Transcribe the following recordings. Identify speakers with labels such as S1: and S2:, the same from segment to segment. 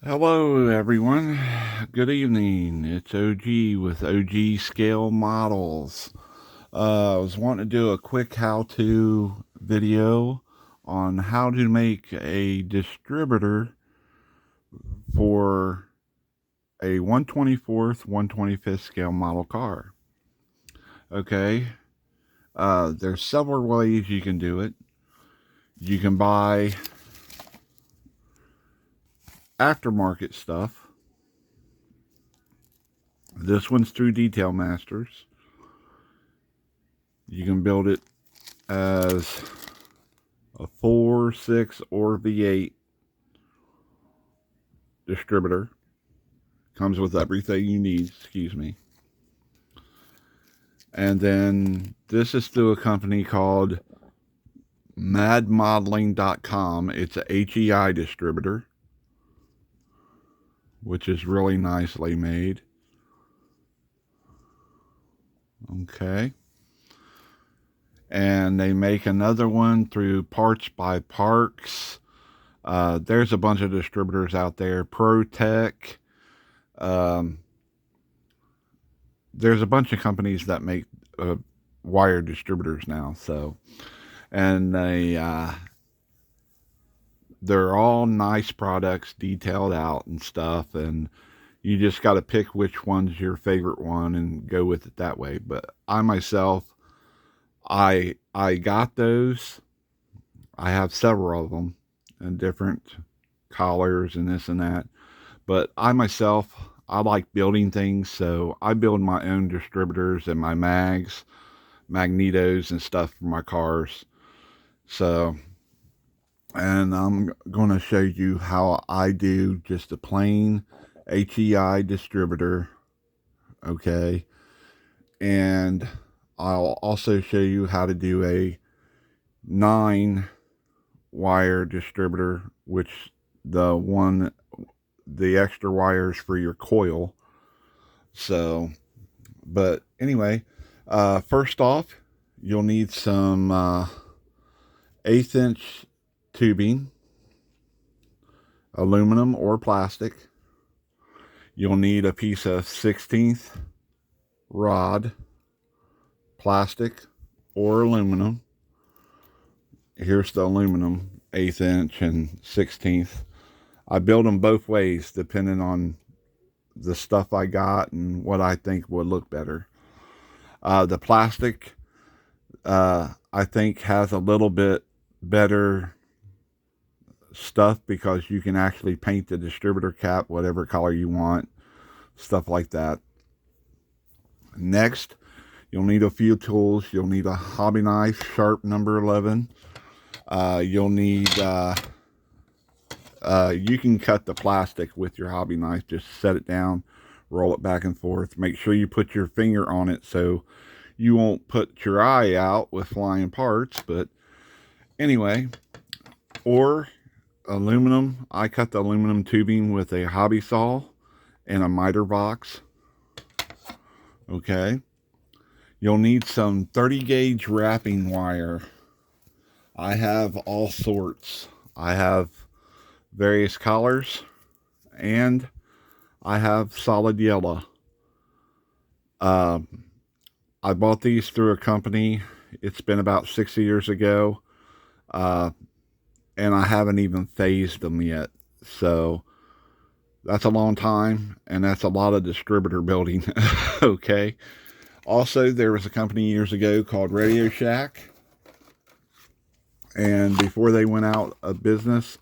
S1: Hello, everyone. Good evening. It's OG with OG Scale Models. I was wanting to do a quick how-to video on how to make a distributor for a 1/24th, 1/25th scale model car. Okay, there's several ways you can do it. You can buy aftermarket stuff. This one's through Detail Masters. You can build it as a 4, 6, or V8 distributor. Comes with everything you need, excuse me. And then this is through a company called madmodeling.com. It's a HEI distributor, which is really nicely made. Okay. And they make another one through Parts by Parks. There's a bunch of distributors out there. ProTech. There's a bunch of companies that make wire distributors now. So, and they're all nice products, detailed out and stuff. And you just got to pick which one's your favorite one and go with it that way. But I myself, I got those. I have several of them and different colors and this and that. But I myself, I like building things, so I build my own distributors and my magnetos and stuff for my cars. So, and I'm going to show you how I do just a plain HEI distributor. Okay. And I'll also show you how to do a 9-wire distributor, which the extra wires for your coil. So, but anyway, first off, you'll need some 1/8 inch tubing, aluminum or plastic. You'll need a piece of 1/16 rod, plastic or aluminum. Here's the aluminum, 1/8 inch and 1/16. I build them both ways depending on the stuff I got and what I think would look better. The plastic, I think, has a little bit better stuff because you can actually paint the distributor cap whatever color you want, stuff like that. Next, you'll need a few tools. You'll need a hobby knife, sharp number 11. You'll need you can cut the plastic with your hobby knife. Just set it down, roll it back and forth. Make sure you put your finger on it so you won't put your eye out with flying parts. But anyway, or aluminum. I cut the aluminum tubing with a hobby saw and a miter box. Okay. You'll need some 30 gauge wrapping wire. I have all sorts. I have various colors, and I have solid yellow. I bought these through a company. It's been about 6 years ago, and I haven't even phased them yet. So that's a long time, and that's a lot of distributor building. Okay. Also, there was a company years ago called Radio Shack, and before they went out of business,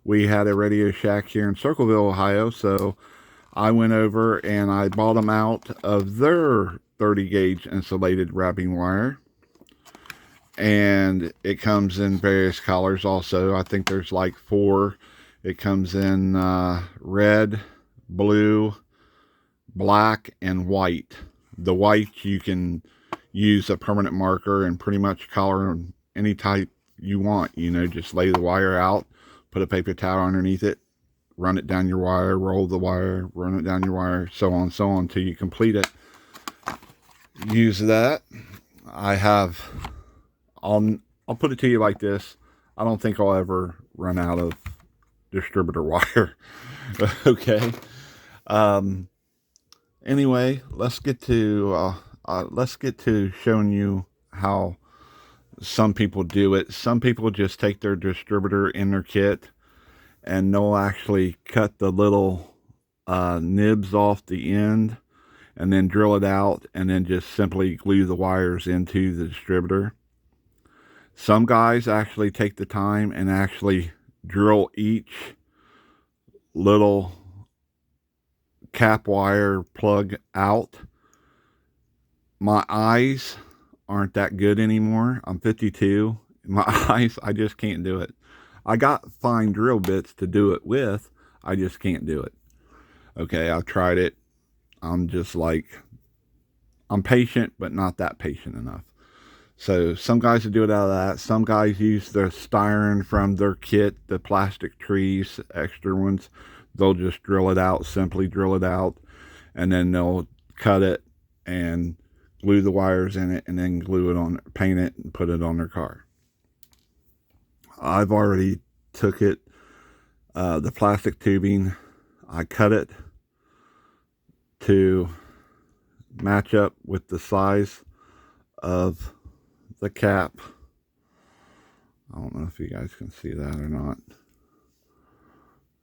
S1: we had a Radio Shack here in Circleville, Ohio. So I went over and I bought them out of their 30 gauge insulated wrapping wire. And it comes in various colors also. I think there's like 4. It comes in red, blue, black, and white. The white you can use a permanent marker and pretty much color any type you want. You know, just lay the wire out, put a paper towel underneath it, run it down your wire, roll the wire, run it down your wire, so on until you complete it. Use that. I'll put it to you like this. I don't think I'll ever run out of distributor wire. Okay. Anyway, let's get to showing you how some people do it. Some people just take their distributor in their kit and they'll actually cut the little nibs off the end and then drill it out and then just simply glue the wires into the distributor. Some guys actually take the time and actually drill each little cap wire plug out. My eyes aren't that good anymore. I'm 52. My eyes, I just can't do it. I got fine drill bits to do it with. I just can't do it. Okay, I've tried it. I'm just like, I'm patient, but not that patient enough. So some guys will do it out of that. Some guys use the styrene from their kit, the plastic trees, extra ones. They'll just drill it out, simply drill it out, and then they'll cut it and glue the wires in it and then glue it on, paint it and put it on their car. I've already took it, the plastic tubing, I cut it to match up with the size of the cap. I don't know if you guys can see that or not.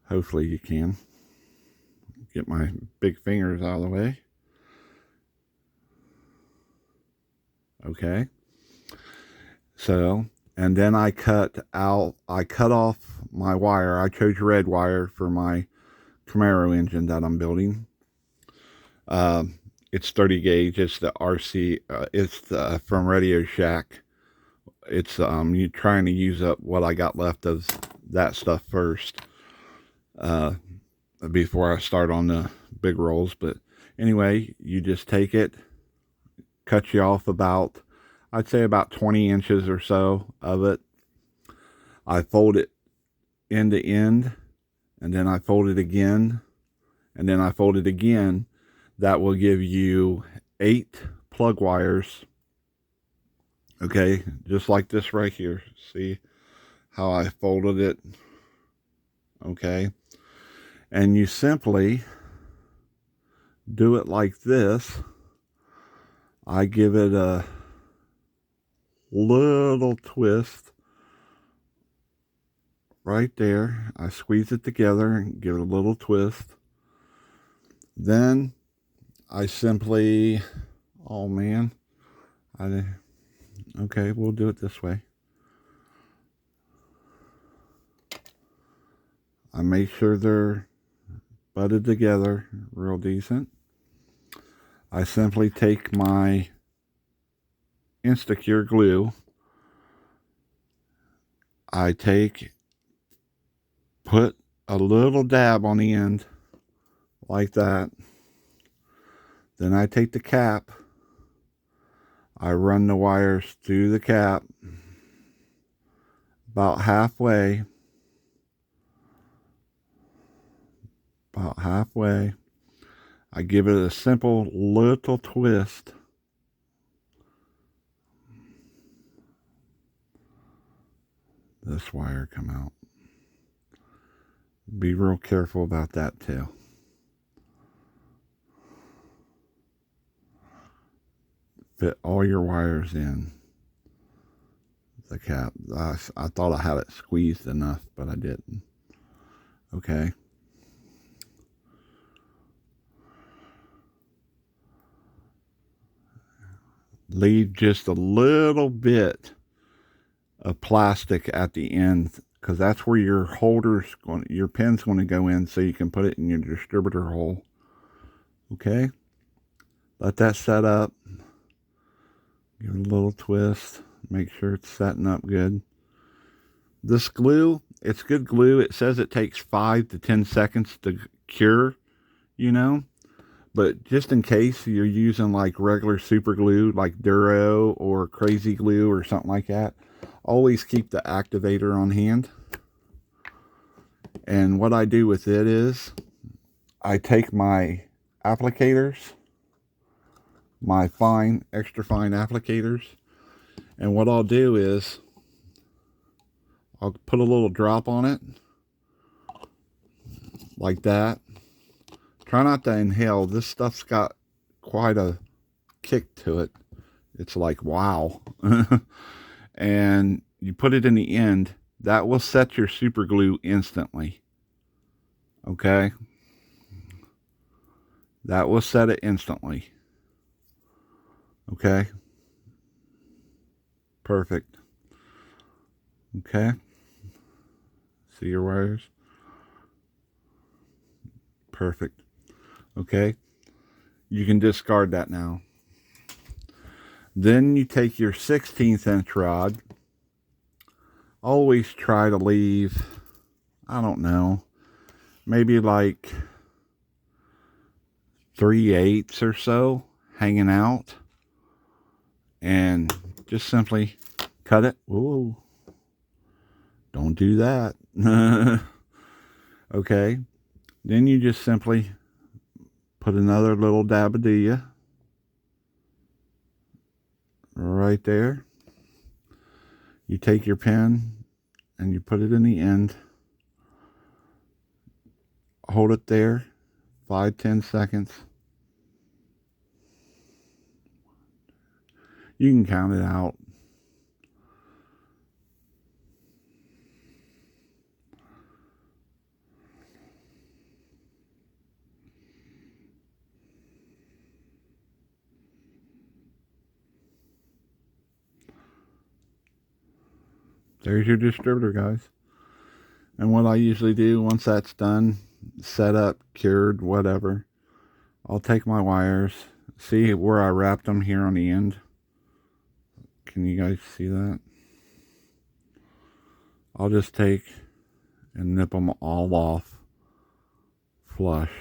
S1: Hopefully you can. Get my big fingers out of the way. Okay. So, and then I cut off my wire. I chose red wire for my Camaro engine that I'm building. It's 30 gauge. It's the RC. It's from Radio Shack. It's you trying to use up what I got left of that stuff first before I start on the big rolls. But anyway, you just take it, cut you off about, I'd say about 20 inches or so of it. I fold it end to end, and then I fold it again, and then I fold it again. That will give you 8 plug wires. Okay, just like this right here. See how I folded it? Okay, and you simply do it like this. I give it a little twist right there. I squeeze it together and give it a little twist. Then I simply, oh man, okay, we'll do it this way. I make sure they're butted together real decent. I simply take my Instacure glue. I put a little dab on the end like that. Then I take the cap. I run the wires through the cap about halfway. I give it a simple little twist. This wire come out. Be real careful about that too. Fit all your wires in the cap. I thought I had it squeezed enough, but I didn't. Okay. Leave just a little bit of plastic at the end, because that's where your your pin's going to go in, so you can put it in your distributor hole. Okay, let that set up. Give it a little twist. Make sure it's setting up good. This glue, it's good glue. It says it takes 5 to 10 seconds to cure, you know. But just in case you're using like regular super glue, like Duro or Crazy Glue or something like that, always keep the activator on hand. And what I do with it is, I take my applicators, my fine, extra fine applicators, and what I'll do is, I'll put a little drop on it, like that. Try not to inhale. This stuff's got quite a kick to it. It's like, wow. And you put it in the end. That will set your super glue instantly. Okay? That will set it instantly. Okay? Perfect. Okay? See your wires? Perfect. Okay? You can discard that now. Then you take your 16th inch rod. Always try to leave, I don't know, maybe like 3/8 or so hanging out. And just simply cut it. Whoa. Don't do that. Okay. Then you just simply put another little dabadilla right there. You take your pen and you put it in the end. Hold it there 5-10 seconds. You can count it out. There's your distributor, guys. And what I usually do once that's done, set up, cured, whatever, I'll take my wires, see where I wrapped them here on the end. Can you guys see that? I'll just take and nip them all off flush.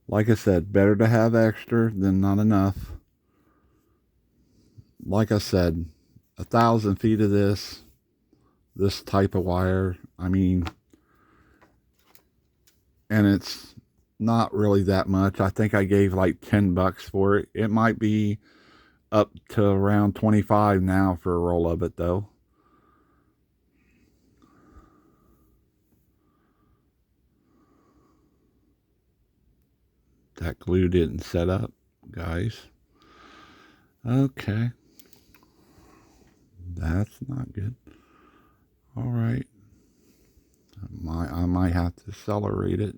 S1: Like I said, better to have extra than not enough. Like I said, 1,000 feet of this type of wire. I mean, and it's not really that much. I think I gave like $10 for it. It might be up to around 25 now for a roll of it though. That glue didn't set up, guys. Okay. That's not good. All right. I might have to accelerate it.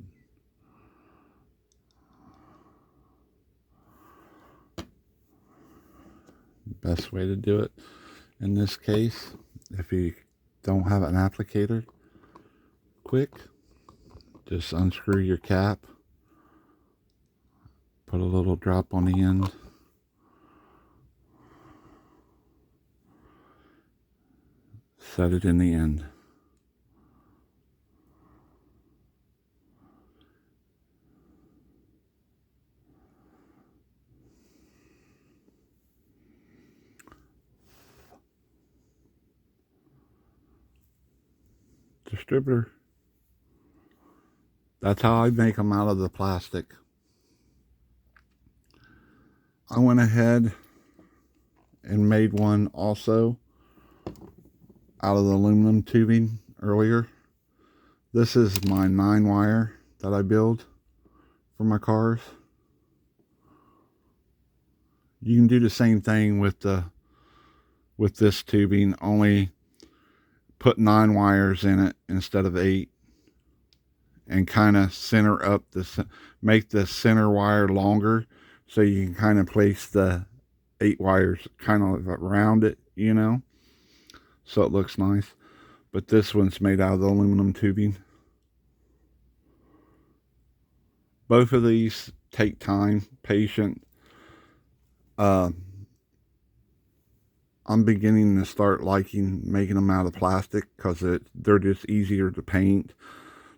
S1: Best way to do it in this case, if you don't have an applicator, quick, just unscrew your cap, put a little drop on the end, set it in the end. Distributor. That's how I make them out of the plastic. I went ahead and made one also out of the aluminum tubing earlier. This is my 9-wire that I build for my cars. You can do the same thing with this tubing, only put 9 wires in it instead of 8, and kind of center up make the center wire longer so you can kind of place the 8 wires kind of around it, you know, so it looks nice. But this one's made out of the aluminum tubing. Both of these take time, patient. I'm beginning to start liking making them out of plastic because they're just easier to paint.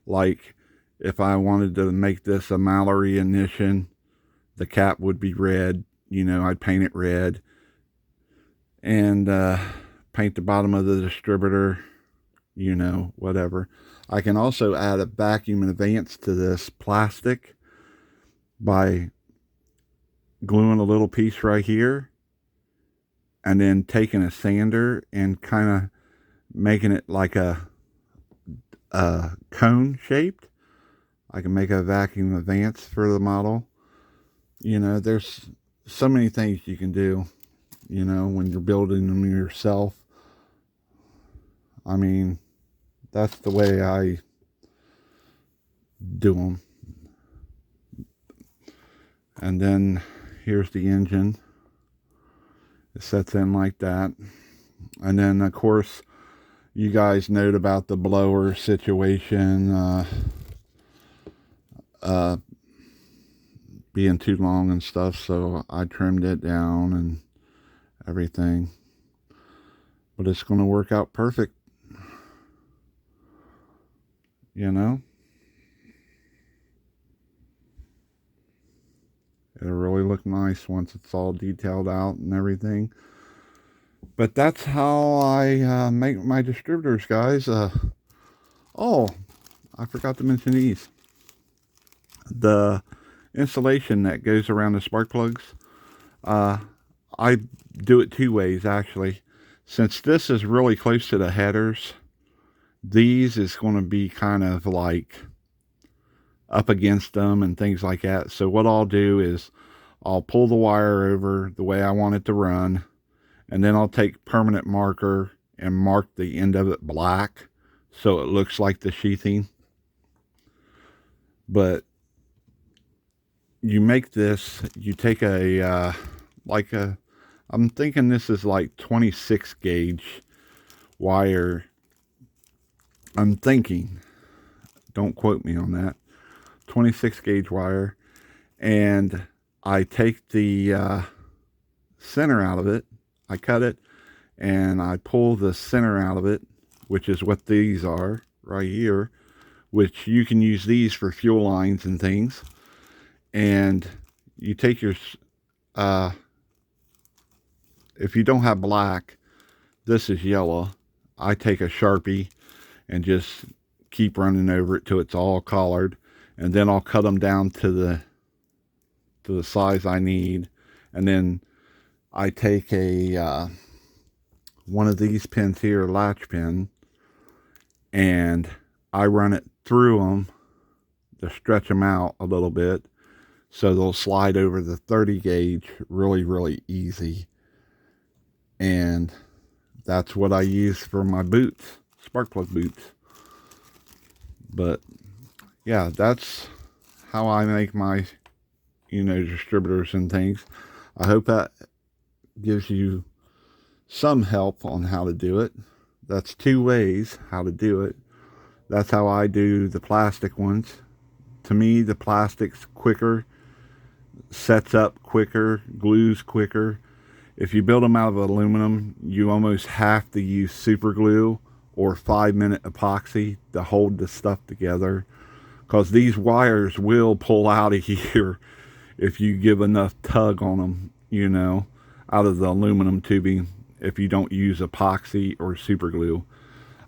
S1: Like if I wanted to make this a Mallory ignition, the cap would be red. You know, I'd paint it red. And paint the bottom of the distributor, you know, whatever. I can also add a vacuum advance to this plastic by gluing a little piece right here and then taking a sander and kind of making it like a cone shaped. I can make a vacuum advance for the model. You know, there's so many things you can do, you know, when you're building them yourself. I mean, that's the way I do them. And then here's the engine. It sets in like that. And then, of course, you guys note about the blower situation being too long and stuff, so I trimmed it down and everything. But it's going to work out perfect, you know. It'll really look nice once it's all detailed out and everything. But that's how I make my distributors, guys. Oh, I forgot to mention these. The insulation that goes around the spark plugs. I do it two ways, actually. Since this is really close to the headers, these is going to be kind of like up against them and things like that. So what I'll do is I'll pull the wire over the way I want it to run, and then I'll take permanent marker and mark the end of it black so it looks like the sheathing. But you make this, you take I'm thinking this is like 26 gauge wire. I'm thinking, don't quote me on that. 26 gauge wire, and I take the center out of it, I cut it, and I pull the center out of it, which is what these are right here, which you can use these for fuel lines and things. And you take your if you don't have black, this is yellow, I take a Sharpie and just keep running over it till it's all collared, and then I'll cut them down to the size I need. And then I take a one of these pins here, latch pin, and I run it through them to stretch them out a little bit so they'll slide over the 30 gauge really easy. And that's what I use for my boots, spark plug boots. But yeah, that's how I make my, you know, distributors and things. I hope that gives you some help on how to do it. That's two ways how to do it. That's how I do the plastic ones. To me, the plastic's quicker, sets up quicker, glues quicker. If you build them out of aluminum, you almost have to use super glue or 5-minute epoxy to hold the stuff together, because these wires will pull out of here if you give enough tug on them, you know, out of the aluminum tubing, if you don't use epoxy or super glue.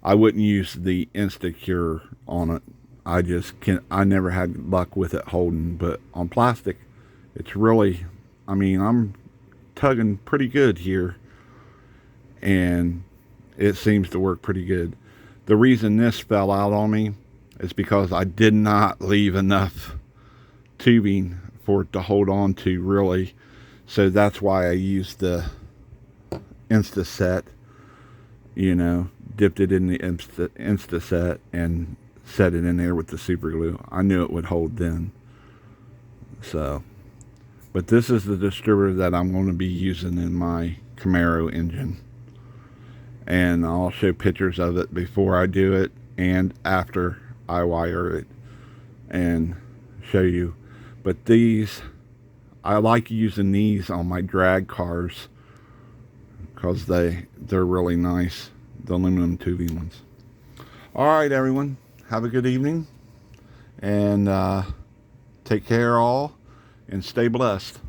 S1: I wouldn't use the Instacure on it. I never had luck with it holding. But on plastic, it's really, I mean, I'm tugging pretty good here, and it seems to work pretty good. The reason this fell out on me is because I did not leave enough tubing for it to hold on to, really. So that's why I used the Insta-Set, you know, dipped it in the Insta-Set and set it in there with the super glue. I knew it would hold then. So, but this is the distributor that I'm going to be using in my Camaro engine. And I'll show pictures of it before I do it and after I wire it and show you. But these, I like using these on my drag cars because they're really nice, the aluminum tubing ones. All right, everyone, have a good evening, and take care all, and stay blessed.